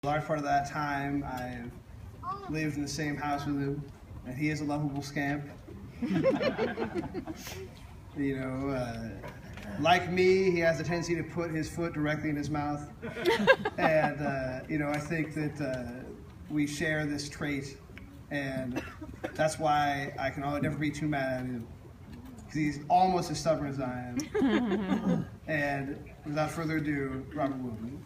A large part of that time, I've lived in the same house with him, and he is a lovable scamp. You know, like me, he has a tendency to put his foot directly in his mouth, and you know, I think that we share this trait, and that's why I can never be too mad at him, because he's almost as stubborn as I am. And without further ado, Robert Woodman.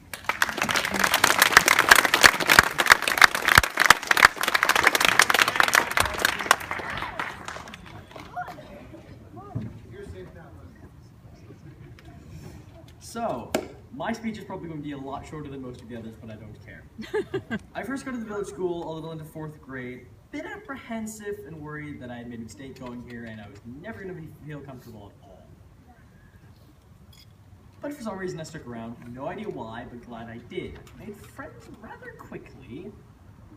So, my speech is probably going to be a lot shorter than most of the others, but I don't care. I first got to the village school a little into 4th grade, bit apprehensive and worried that I had made a mistake going here and I was never going to feel comfortable at all. But for some reason I stuck around, no idea why, but glad I did. Made friends rather quickly,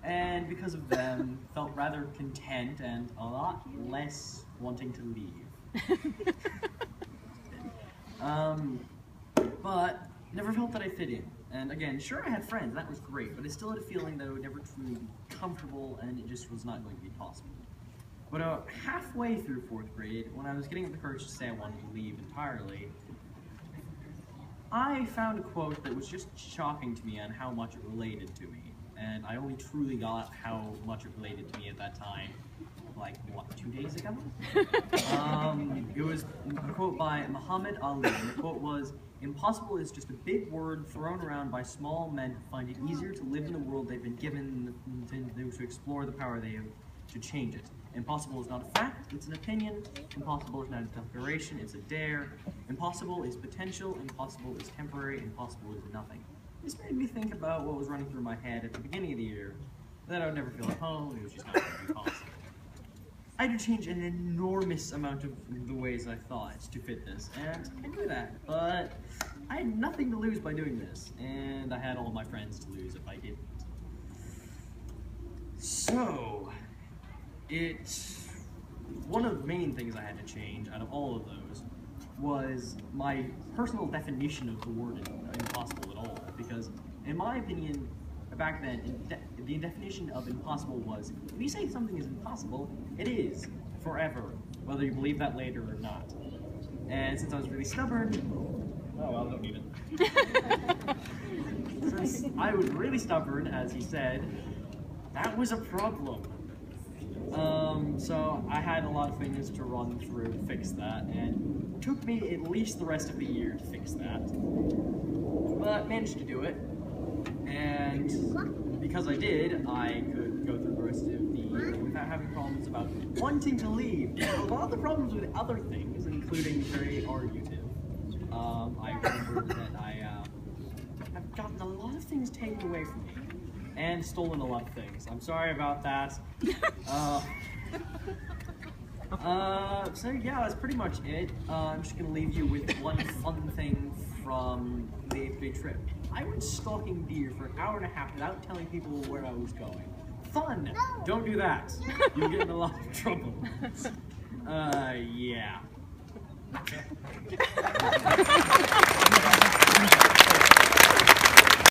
and because of them, felt rather content and a lot less wanting to leave. But never felt that I fit in. And again, sure I had friends, that was great, but I still had a feeling that I would never truly be comfortable and it just was not going to be possible. But halfway through 4th grade, when I was getting up the courage to say I wanted to leave entirely, I found a quote that was just shocking to me on how much it related to me. And I only truly got how much it related to me at that time, like, what, 2 days ago? It was a quote by Muhammad Ali, and the quote was, "Impossible is just a big word thrown around by small men who find it easier to live in the world they've been given than to explore the power they have to change it. Impossible is not a fact, it's an opinion. Impossible is not a declaration, it's a dare. Impossible is potential, impossible is temporary, impossible is nothing." This made me think about what was running through my head at the beginning of the year, that I would never feel at home, it was just not going to be possible. I had to change an enormous amount of the ways I thought to fit this, and I knew that, but I had nothing to lose by doing this, and I had all my friends to lose if I didn't. So, one of the main things I had to change out of all of those was my personal definition of the word impossible at all, because in my opinion, back then, the definition of impossible was, if you say something is impossible, it is, forever, whether you believe that later or not. And since I was really stubborn, oh well, don't need it. Since I was really stubborn, as he said, that was a problem. So I had a lot of things to run through to fix that, and it took me at least the rest of the year to fix that. But managed to do it. And because I did, I could go through the rest of the year without having problems about wanting to leave. A lot of the problems with other things, including very argumentative. I remember that I've gotten a lot of things taken away from me, and stolen a lot of things. I'm sorry about that. So yeah, that's pretty much it. I'm just gonna leave you with one fun thing from the 8th grade trip. I went stalking deer for an hour and a half without telling people where I was going. Fun! No. Don't do that. You'll get in a lot of trouble. Yeah.